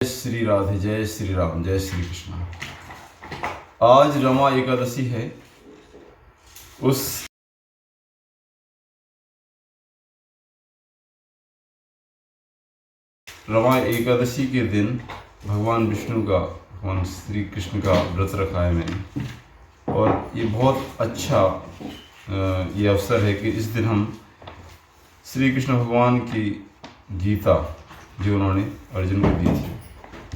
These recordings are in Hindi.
श्री राधे, जय श्री राम, जय श्री कृष्ण। आज रमा एकादशी है। उस रमा एकादशी के दिन भगवान विष्णु का, भगवान श्री कृष्ण का व्रत रखा है मैंने। और ये बहुत अच्छा ये अवसर है कि इस दिन हम श्री कृष्ण भगवान की गीता जो उन्होंने अर्जुन को दी थी,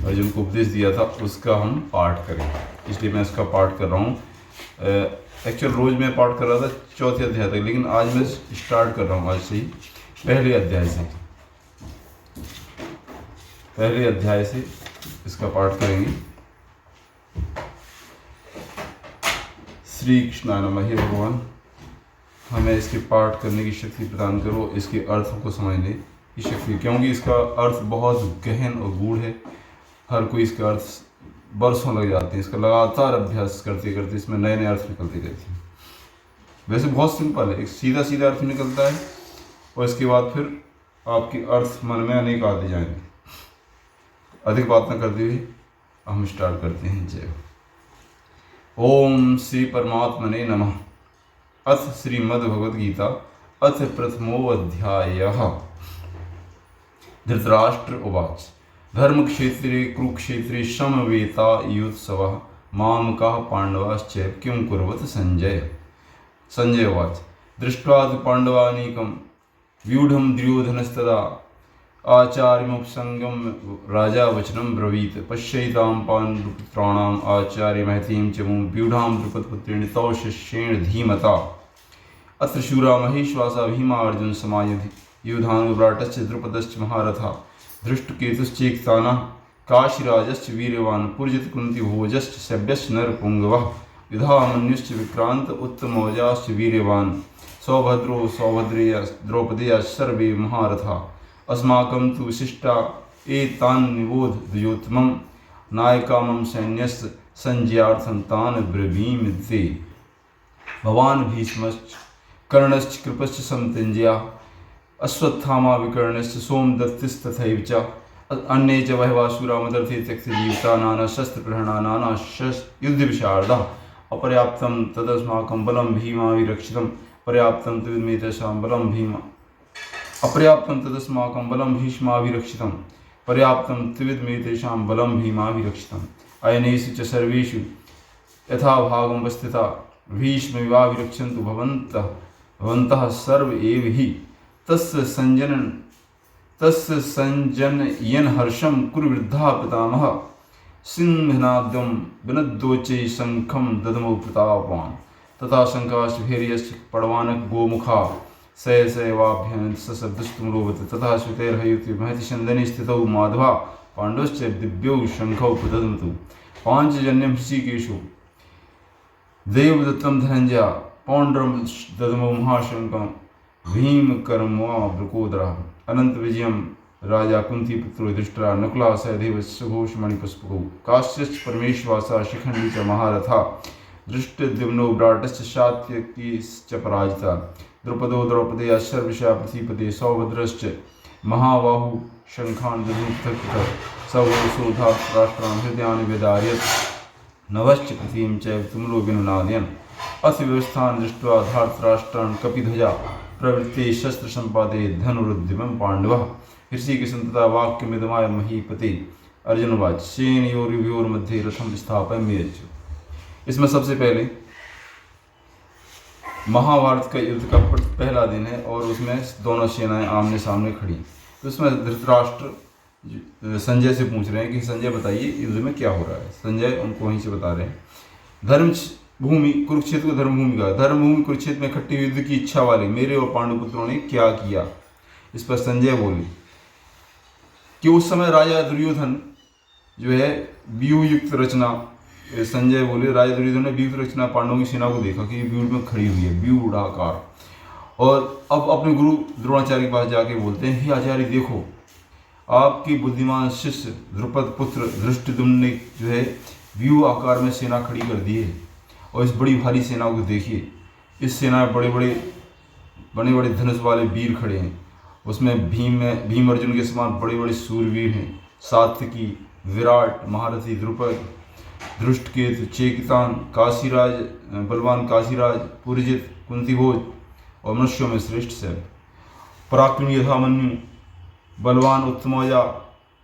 अर्जुन को उपदेश दिया था, उसका हम पाठ करें। इसलिए मैं इसका पाठ कर रहा हूँ। एक्चुअल रोज़ मैं पाठ कर रहा था 4थे अध्याय तक, लेकिन आज मैं स्टार्ट कर रहा हूँ आज से ही पहले अध्याय से इसका पाठ करेंगे। श्री कृष्णाय नमः। हे भगवान, हमें इसके पाठ करने की शक्ति प्रदान करो, इसके अर्थ को समझने की शक्ति, क्योंकि इसका अर्थ बहुत गहन और गूढ़ है। हर कोई इसका अर्थ बरसों लग जाते हैं, इसका लगातार अभ्यास करते करते इसमें नए नए अर्थ निकलते रहते हैं। वैसे बहुत सिंपल है, एक सीधा सीधा अर्थ निकलता है और इसके बाद फिर आपके अर्थ मन में अनेक आते जाएंगे। अधिक बात न करते हुए हम स्टार्ट करते हैं। जय ओम श्री परमात्मने नमः। अथ श्रीमद्भगवद्गीता अथ प्रथमोऽध्यायः। धृतराष्ट्र उवाच धर्मक्षेत्रे कुरुक्षेत्रे समवेतायुत्सवः मामकाः पाण्डवाश्चैव किं कुर्वत संजय। संजय उवाच दृष्ट्वा तु पाण्डवानीकं व्यूढं दुर्योधनस्तदा आचार्यमुपसंगं राजा वचनं ब्रवीत् पश्यैतां पाण्डुपुत्राणाम् आचार्यमहतीं च मुं व्यूढां द्रुपदपुत्रेण तौ शिष्येण धीमता। अत्र शूरा महेश्वासा भीमा अर्जुन समायुधि युधानुव्राटश्च द्रुपदश्च महारथा धृष्टकेतुश्चेक्तानः काशीराजश्च वीर्यवान् पुरजित कुन्तीभोजश्च शव्यश्च नरपुङ्गवः युधामन्युश्च विक्रान्त उत्तमौजाश्च वीर्यवान् सौभद्रो सौभद्रेय द्रौपदेय सर्वे महारथा। अस्माकं तु विशिष्टा एतान् निबोध द्विजोत्तमं नायकामं सैन्यस्य संजयार्थं तान् ब्रवीमि ते। भवान् भीष्मश्च कर्णश्च कृपश्च समतिञ्जयः अश्वत्थामा विकर्णश्च सोमदत्तिस्तथैव च अन्ये च बहवः मदर्थे त्यक्तजीविता नाना शस्त्रप्रहरणा नाना युद्धविशारदाः अपर्याप्तं तदस्माकं बलं भीमाभिरक्षितं पर्याप्तं तद्मे तेषां बलं अपर्याप्तं बलं भीष्माभिरक्षितं पर्याप्तं त्रिविधमे तेषां बलं भीमाभिरक्षितम्। अयनेषु च सर्वेषु यथाभागमुपस्थिता भीष्मैवाभिरक्षन्तु भवन्तः सर्व एव हि तस्य संजनयन् हर्षं कुरुवृद्धा पितामह सिंहनाद्यं विनद्योच्चैः शङ्खं ददमौ प्रतापवान् तथा शङ्काश्च भैर्यश्च पडवानक गोमुखा शयशयवाभ्यं सशब्दस्तुम्रोवत् तथा श्रुतैर्हयुति महति चन्दने स्थितौ माधवा पाण्डवश्च दिव्यौ शङ्खौ प्रददमतु। पाञ्चजन्यं ऋषिकेशो देवदत्तं धनञ्जय पौण्ड्रं ददमौ महाशङ्कं भीमकर्मा वृकोदरः अनंत विजयं राजा कुंतीपुत्रो दृष्टरा नकुला सहदेव सुघोषमणिपुष्पकौ काश्यश्च परमेश्वासा शिखण्डी च महारथा दृष्टद्युम्नो विराटश्च शात्यकीश्च पराजिता द्रुपदो द्रौपदेय सर्वशा पृथ्वीपते सौभद्रश्च महाबाहु शङ्खान् दधुपृथक् सौभद्रसोधा राष्ट्रान् हृदयानि व्यदारयत् नभश्च पृथ्वीं चैव तुमुलो विनुनादयन् अथ व्यवस्थान् दृष्ट्वा धार्तराष्ट्रान् कपिध्वजा प्रवृत्ते शस्त्र संपादे धनुरुद्यमं पाण्डवः। ऋषिकेशं वाक्यमिदमाय महीपते। अर्जुनवाच सेनयोर्योर्मध्ये रथं स्थापयामि यच्च। इसमें सबसे पहले महाभारत का युद्ध का पहला दिन है और उसमें दोनों सेनाएं आमने सामने खड़ी। तो उसमें धृतराष्ट्र संजय से पूछ रहे हैं कि संजय बताइए युद्ध में क्या हो रहा है। संजय उनको वहीं से बता रहे हैं। धर्म भूमि कुरुक्षेत्र को धर्मभूमि का धर्मभूमि कुरुक्षेत्र में इकट्ठे युद्ध की इच्छा वाले मेरे और पांडुपुत्रों ने क्या किया। इस पर संजय बोले कि उस समय राजा दुर्योधन जो है व्यूह युक्त रचना, संजय बोले राजा दुर्योधन ने व्यूह रचना पांडवों की सेना को देखा कि व्यूह में खड़ी हुई है, व्यूह उड़ाकार, और अब अपने गुरु द्रोणाचार्य के पास जाके बोलते हैं, हे आचार्य देखो आपकी बुद्धिमान शिष्य द्रुपद पुत्र धृष्टद्युम्न ने जो है व्यूह आकार में सेना खड़ी कर दी है और इस बड़ी भारी सेना को देखिए। इस सेना में बड़े बड़े धनुष वाले वीर खड़े हैं। उसमें भीम अर्जुन के समान बड़े बड़े सूरवीर हैं। सात्यकी विराट, महारथी द्रुपद, धृष्टकेतु, चेकितान, काशीराज, बलवान काशीराज, पुरजित, कुंतीभोज और मनुष्यों में श्रेष्ठ से पराक्रमी यथामन्यु, बलवान उत्तमौजा,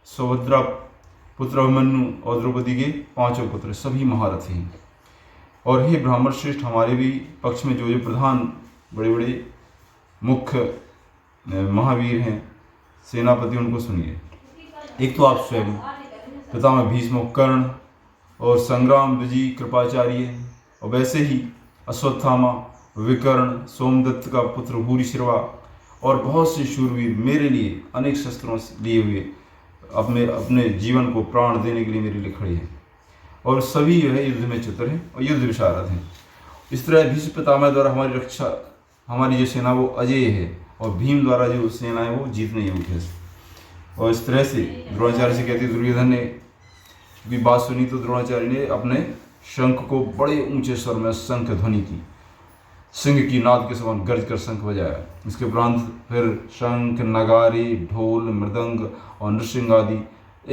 सौभद्रा पुत्र अभिमन्यु और द्रौपदी के 5 पुत्र सभी महारथी हैं। और हे ब्राह्मण श्रेष्ठ, हमारे भी पक्ष में जो जो प्रधान बड़े बड़े मुख्य महावीर हैं, सेनापति, उनको सुनिए। एक तो आप स्वयं, पितामह भीष्म, कर्ण और संग्राम विजयी कृपाचार्य, और वैसे ही अश्वत्थामा, विकर्ण, सोमदत्त का पुत्र भूरिश्रवा और बहुत से शूरवीर मेरे लिए अनेक शस्त्रों लिए हुए अपने जीवन को प्राण देने के लिए मेरे लिए खड़े हैं, और सभी जो है युद्ध में चतुर हैं और युद्ध विशारद हैं। इस तरह भीष्म पितामह द्वारा हमारी रक्षा, हमारी जो सेना वो अजय है, और भीम द्वारा जो सेना है वो जीतने योग्य है। और इस तरह से द्रोणाचार्य से कहते दुर्योधन ने भी बात सुनी तो द्रोणाचार्य ने अपने शंख को बड़े ऊंचे स्वर में शंख ध्वनि की, सिंह की नाद के समान गर्ज कर शंख बजाया। इसके उपरांत फिर शंख, नगारे, ढोल, मृदंग और नृसिंग आदि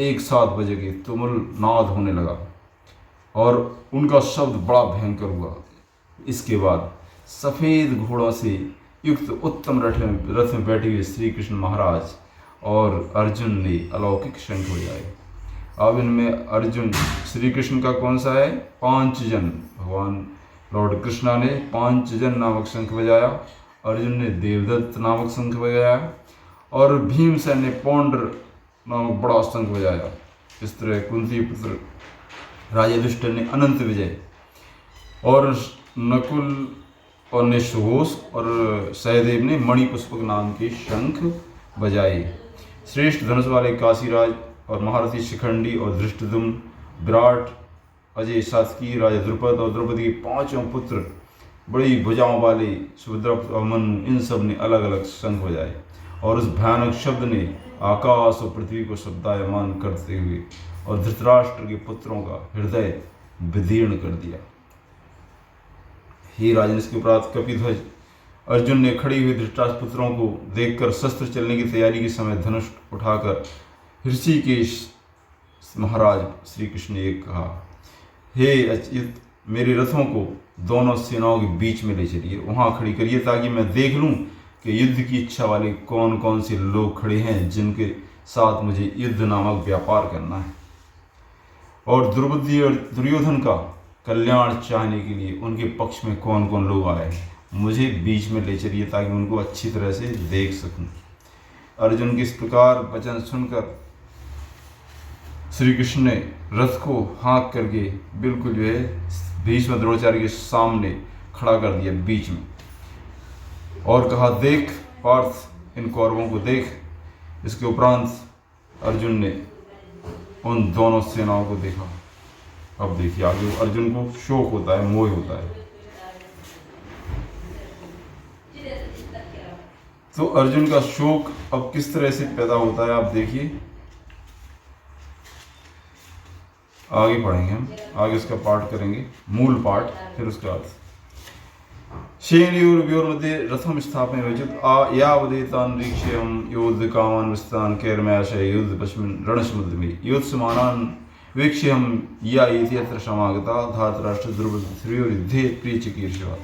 एक साथ बजे के तुमुल नाद होने लगा और उनका शब्द बड़ा भयंकर हुआ। इसके बाद सफ़ेद घोड़ों से युक्त उत्तम रथ में बैठे हुए श्री कृष्ण महाराज और अर्जुन ने अलौकिक शंख बजाए। अब इनमें अर्जुन श्री कृष्ण का कौन सा है? पांचजन, भगवान लॉर्ड कृष्णा ने पांचजन नामक शंख बजाया, अर्जुन ने देवदत्त नामक शंख बजाया और भीमसेन ने पौंड्र नामक बड़ा शंख बजाया। इस तरह कुंती पुत्र राजा युधिष्ठिर ने अनंत विजय और नकुल और ने सुघोष और सहदेव ने मणिपुष्पक नाम के शंख बजाए। श्रेष्ठ धनुष वाले काशीराज और महारथी शिखंडी और धृष्टद्युम्न, विराट, अजय, सात्विकी, राजा द्रुपद और द्रौपदी के 5 पुत्र बड़ी भुजाओं वाले सुभद्रा अभिमन्यु, इन सब ने अलग अलग शंख बजाए और उस भयानक शब्द ने आकाश और पृथ्वी को शब्दायमान करते हुए और धृतराष्ट्र के पुत्रों का हृदय विदीर्ण कर दिया। हे राजन, इसके उपरांत कपिध्वज अर्जुन ने खड़ी हुई धृतराष्ट्र पुत्रों को देखकर शस्त्र चलने की तैयारी के समय धनुष उठाकर ऋषिकेश महाराज श्री कृष्ण ने कहा, हे अच्युत, मेरे रथों को दोनों सेनाओं के बीच में ले चलिए, वहाँ खड़ी करिए ताकि मैं देख लूँ कि युद्ध की इच्छा वाले कौन कौन से लोग खड़े हैं जिनके साथ मुझे युद्ध नामक व्यापार करना है। और द्रौपदी और दुर्योधन का कल्याण चाहने के लिए उनके पक्ष में कौन कौन लोग आए हैं, मुझे बीच में ले चलिए ताकि मैं उनको अच्छी तरह से देख सकूं। अर्जुन के इस प्रकार वचन सुनकर श्री कृष्ण ने रथ को हाँक करके बिल्कुल जो है भीष्म द्रोणाचार्य के सामने खड़ा कर दिया बीच में और कहा, देख पार्थ, इन कौरवों को देख। इसके उपरांत अर्जुन ने उन दोनों सेनाओं को देखा। अब देखिए आगे अर्जुन को शोक होता है, मोह होता है। तो अर्जुन का शोक अब किस तरह से पैदा होता है आप देखिए, आगे पढ़ेंगे हम, आगे इसका पाठ करेंगे, मूल पाठ, फिर उसका अर्थ। सेनयोर्व्योर्मध्ये रथम स्थापने रचित यावदेतान् रीक्ष्यं योद्ध कामान् विस्तान् कैर्मयाशय युद्ध पश्चिम रणसमुद्र में युद्ध समानान् वीक्ष्यं या इति अत्र समागता धातराष्ट्र द्रुपदयोर्युद्धे प्रियचिकीर्षवा।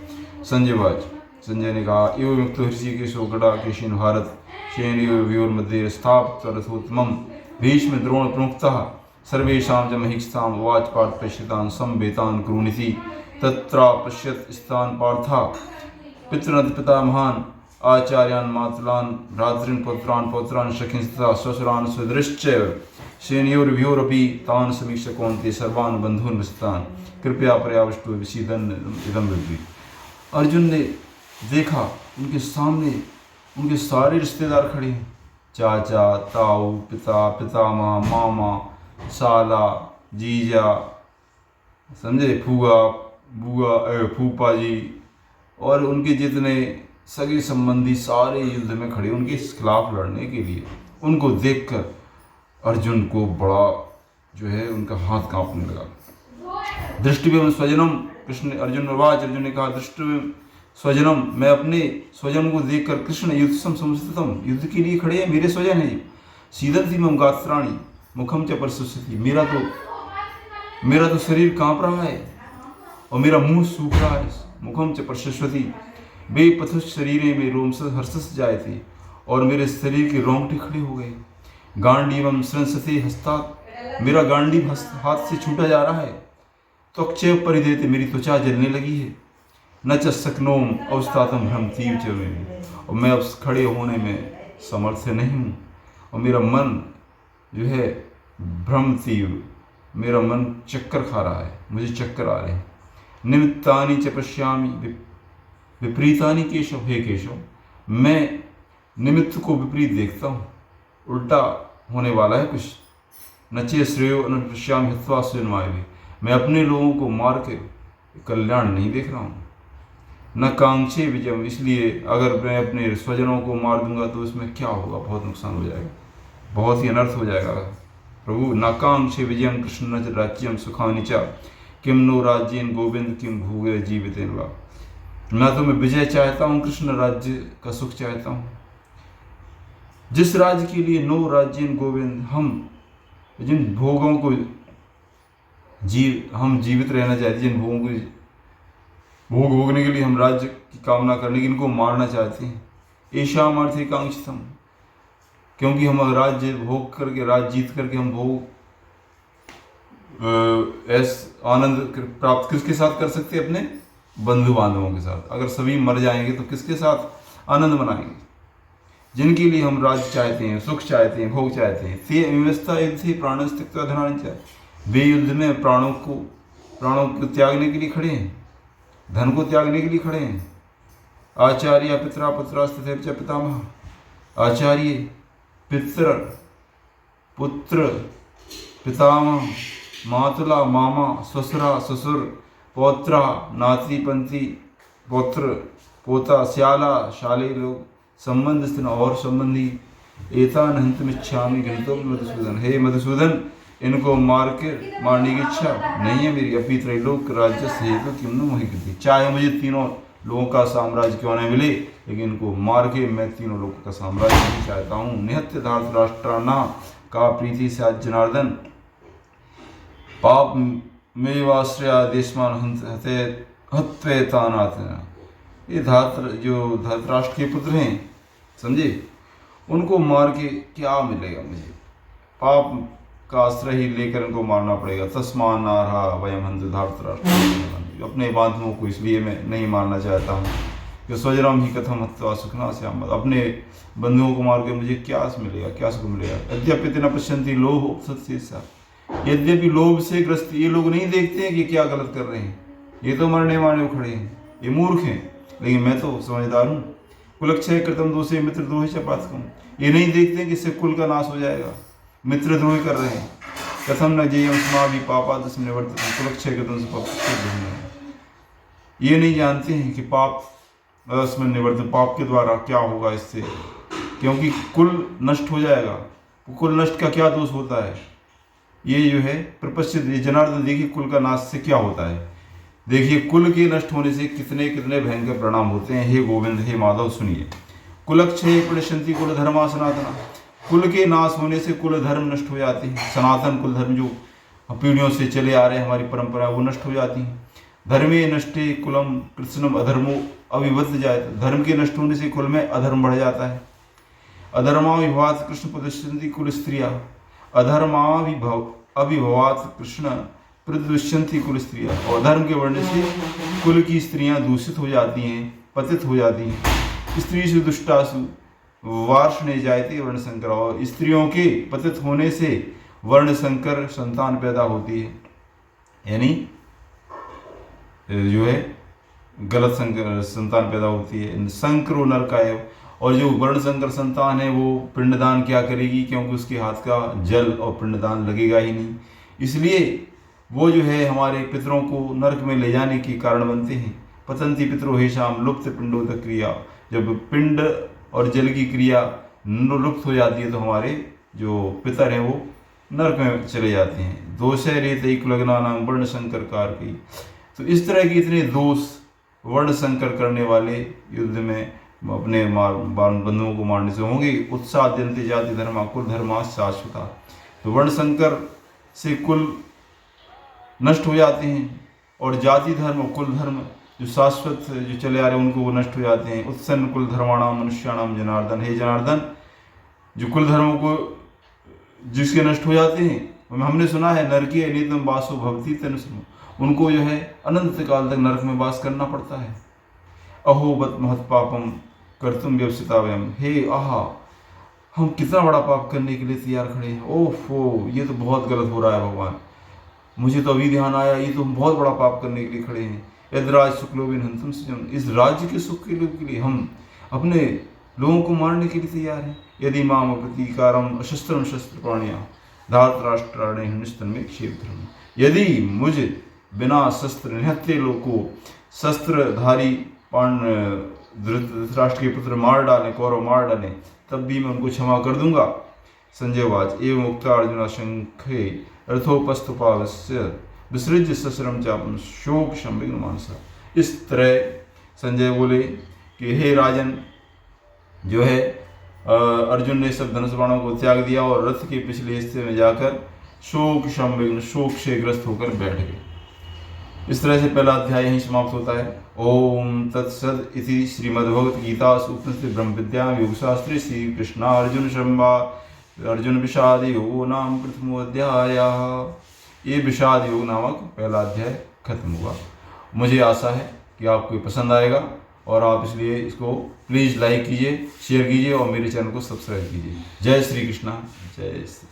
संजय वाच, संजय ने कहा, एवं युक्त ऋषिकेशो गदा केशिन भारत सेनयोर्मध्ये स्थापित रथोत्तमं भीष्म द्रोण प्रमुखतः सर्वेषां च महिष्ठां वाच पार्थ पश्यतान् संवेतान् कुरुनिति तत्रा पश्यत स्थान पार्था पितृनद पितामहान् आचार्यान् मातुलान् भ्रातॄन् पुत्रान् पौत्रान् सखींश्च तथा श्वशुरान् स्वदृश्च सेनयोर्व्योरपि तान् समीक्ष्य कौन्तेय सर्वान् बन्धून् विस्तान् कृपया पर्यावष्टो विषीदन् इदं विद्धि। अर्जुन ने देखा उनके सामने उनके सारे रिश्तेदार खड़े हैं, चाचा, ताऊ, पिता, पितामह, मामा, साला, जीजा, समझे, फूआ, बुआ, फूफा जी और उनके जितने सगे संबंधी सारे युद्ध में खड़े उनके खिलाफ लड़ने के लिए। उनको देखकर अर्जुन को बड़ा जो है उनका हाथ कांपने लगा। दृष्टिवेम स्वजनम, कृष्ण अर्जुन ने कहा, दृष्टिवेम स्वजनम, मैं अपने स्वजन को देखकर कृष्ण युद्ध समुचितम, युद्ध के लिए खड़े हैं, मेरे स्वजन हैं। सीदंती मम गात्राणी, मुखम च प्रशस्ति, मेरा तो शरीर कांप रहा है और मेरा मुंह सूख रहा है। मुखम च प्रशस्ति बे पथुष शरीरे में रोम हर्षस जाए थे, और मेरे शरीर के रोंगटे खड़े हो गए। गांडीवम संसते हस्तात्, मेरा गांडीव हाथ से छूटा जा रहा है। त्वक्चय परिदेते, मेरी त्वचा जलने लगी है। न च शक्नोम अवस्थातम भ्रमतीव च में, और मैं अब खड़े होने में समर्थ नहीं हूँ, और मेरा मन जो है भ्रमतीव, मेरा मन चक्कर खा रहा है, मुझे चक्कर आ रहे हैं। निमित्तानि च पश्यामि विपरीतानि केशव, हे केशव मैं निमित्त को विपरीत देखता हूँ, उल्टा होने वाला है कुछ। नचे श्रेयो अनुपश्यामि हित्वा स्वजनमाय, मैं अपने लोगों को मार के कल्याण नहीं देख रहा हूँ। न कांक्षे विजयम, इसलिए अगर मैं अपने स्वजनों को मार दूंगा तो उसमें क्या होगा, बहुत नुकसान हो जाएगा, बहुत ही अनर्थ हो जाएगा। प्रभु न कांक्षे विजयम कृष्ण न राज्यम सुखानि च, किम नो राज्येन गोविंद किम भूगे जीवितेन वा। मैं तो मैं विजय चाहता हूँ, कृष्ण राज्य का सुख चाहता हूँ। जिस राज्य के लिए नो राज्येन गोविंद, हम जिन भोगों को हम जीवित रहना चाहते, जिन भोगों को भोग भोगने के लिए हम राज्य की कामना करने की, इनको मारना चाहते हैं। ऐशाम अर्थी कांक्षितम, क्योंकि हम राज्य भोग करके, राज्य जीत करके हम भोग आनंद प्राप्त किसके साथ कर सकते हैं, अपने बंधु बांधवों के साथ। अगर सभी मर जाएंगे तो किसके साथ आनंद मनाएंगे। जिनके लिए हम राज्य चाहते हैं, सुख चाहते हैं, भोग चाहते हैं, ते व्यवस्था युद्ध प्राण स्थित्व धनानि च, वे युद्ध में प्राणों को त्यागने के लिए खड़े हैं, धन को त्यागने के लिए खड़े हैं। आचार्य पितरा पुत्रा स्थित पितामह, आचार्य पितर पुत्र पितामह मातुला मामा ससुरा ससुर पौत्रा नाती पंथी पौत्र पोता श्याला शाले लोग संबंध स्थिन और संबंधी। एतान हंतमिच्छामि घृतो मधुसूदन, हे मधुसूदन इनको मारने की इच्छा नहीं है मेरी। अपनी त्रैलोक राज्य हेतु किम न मोहि कृति, चाहे मुझे तीनों लोगों का साम्राज्य क्यों न मिले, लेकिन इनको मार के मैं तीनों लोगों का साम्राज्य नहीं चाहता हूँ। निहत्य धार्तराष्ट्राना का प्रीति से जनार्दन, पाप में वाश्रया देशमान हत्वेतानाथ। ये धृतराष्ट्र के पुत्र हैं, समझे, उनको मार के क्या मिलेगा मुझे, पाप का आश्रय ही लेकर इनको मारना पड़ेगा। तस्मान नारहा वयम हंत धृतराष्ट्र, अपने बांधवों को इसलिए मैं नहीं मारना चाहता हूँ कि स्वजनम ही कथम हत्वा सुखना श्याम, अपने बंधुओं को मार के मुझे क्या मिलेगा, क्या सुख मिलेगा। यद्यपि न पश्यन्ति लोभ उपसत्य, यद्यपि लोभ से ग्रस्त ये लोग नहीं देखते हैं कि क्या गलत कर रहे हैं, ये तो मरने मारने को खड़े हैं, ये मूर्ख हैं, लेकिन मैं तो समझदार हूँ। कुलक्षय कृतम दोषे मित्र द्रोही चपातकम, ये नहीं देखते हैं कि इससे कुल का नाश हो जाएगा, मित्र द्रोही कर रहे हैं। कथम न जयम स्मा भी पापा दस निवर्तन कुलक्षय कृतम से, ये नहीं जानते हैं कि पाप में निवर्तन, पाप के द्वारा क्या होगा इससे, क्योंकि कुल नष्ट हो जाएगा। कुल नष्ट का क्या दोष होता है, ये जो है प्रपश्चित जनार्दन, देखिए कुल का नाश से क्या होता है। देखिए कुल के नष्ट होने से कितने कितने भयंकर परिणाम होते हैं। हे गोविंद, हे माधव सुनिए। कुलक्षय प्रणशंति कुल धर्मा सनातना, कुल के नाश होने से कुल धर्म नष्ट हो जाते हैं। सनातन कुल धर्म जो पीढ़ियों से चले आ रहे हैं, हमारी परंपरा, वो नष्ट हो जाती है। धर्मे नष्टे कुलम कृष्णम अधर्मो अविभक्त जाए, धर्म के नष्ट होने से कुल में अधर्म बढ़ जाता है। अधर्मा विभात कृष्ण प्रदर्शंती कुल स्त्रिया, अधर्मा अभिभवात कृष्ण प्रदुष्यंती कुल स्त्रियाँ, और धर्म के बढ़ने से कुल की स्त्रियां दूषित हो जाती हैं, पतित हो जाती हैं। स्त्री से दुष्टासु वार्षणे जायते वर्ण संकर, और स्त्रियों के पतित होने से वर्ण संकर संतान पैदा होती है, यानी जो है गलत संतान पैदा होती है। संकरो नरकाय, और जो वर्ण संकर संतान है वो पिंडदान क्या करेगी, क्योंकि उसके हाथ का जल और पिंडदान लगेगा ही नहीं, इसलिए वो जो है हमारे पितरों को नरक में ले जाने के कारण बनते हैं। पतंती पितरो हेशाम लुप्त पिंडोदक क्रिया, जब पिंड और जल की क्रिया लुप्त हो जाती है तो हमारे जो पितर हैं वो नरक में चले जाते हैं। दोषे रेत कुलग्ना नाम वर्ण संकर कारकी, तो इस तरह के इतने दोष वर्ण संकर करने वाले युद्ध में अपने बंधुओं को मारने से होंगे। उत्साह जंते जाति धर्मा कुल धर्मा शाश्वता, तो वर्ण संकर से कुल नष्ट हो जाते हैं, और जाति धर्म और कुल धर्म जो शाश्वत जो चले आ रहे हैं उनको वो नष्ट हो जाते हैं। उत्सन्न कुल धर्माणाम मनुष्याणाम जनार्दन, हे जनार्दन जो कुल धर्मों को जिसके नष्ट हो जाते हैं, हमने सुना है नरकीय नित्यम वासो भवती तनुसम, उनको जो है अनंत काल तक नरक में वास करना पड़ता है। अहो बत महत पापम कर्तुम व्यवसिता वयम, हे आहा हम कितना बड़ा पाप करने के लिए तैयार खड़े हैं। ओफो ये तो बहुत गलत हो रहा है भगवान, मुझे तो अभी ध्यान आया ये तो हम बहुत बड़ा पाप करने के लिए खड़े हैं। यदराज शुक्लोविन हंतुम सजन, इस राज्य के सुख के लिए हम अपने लोगों को मारने के लिए तैयार हैं। यदि माम प्रतीकारम अशस्त्रम शस्त्र प्राणिया धातराष्ट्राणे निस्तन में क्षेप धर्म, यदि मुझे बिना शस्त्र निहत्थे लोग को शस्त्रधारी धृतराष्ट्र के पुत्र मार डालें, कौरव मार डालें, तब भी मैं उनको क्षमा कर दूंगा। संजय वाच एवं मुक्ता अर्जुन शंखे रथोपस्थुपावश्य विसृज्य ससरम चापम शोक संविघ्न मानसा। इस तरह संजय बोले कि हे राजन, जो है अर्जुन ने सब धनुष बाणों को त्याग दिया और रथ के पिछले हिस्से में जाकर शोक संविघ्न शोक से ग्रस्त होकर बैठ गए। इस तरह से पहला अध्याय यहीं समाप्त होता है। ओम तत्सद इति श्रीमद्भगवत गीता उपनिषद ब्रह्म विद्या योगशास्त्रे श्री कृष्णार्जुन संवाद अर्जुन विषाद योग नाम प्रथमो अध्याय। ये विषाद योग नामक पहला अध्याय खत्म हुआ। मुझे आशा है कि आपको पसंद आएगा, और आप इसलिए इसको प्लीज़ लाइक कीजिए, शेयर कीजिए और मेरे चैनल को सब्सक्राइब कीजिए। जय श्री कृष्णा, जय श्री।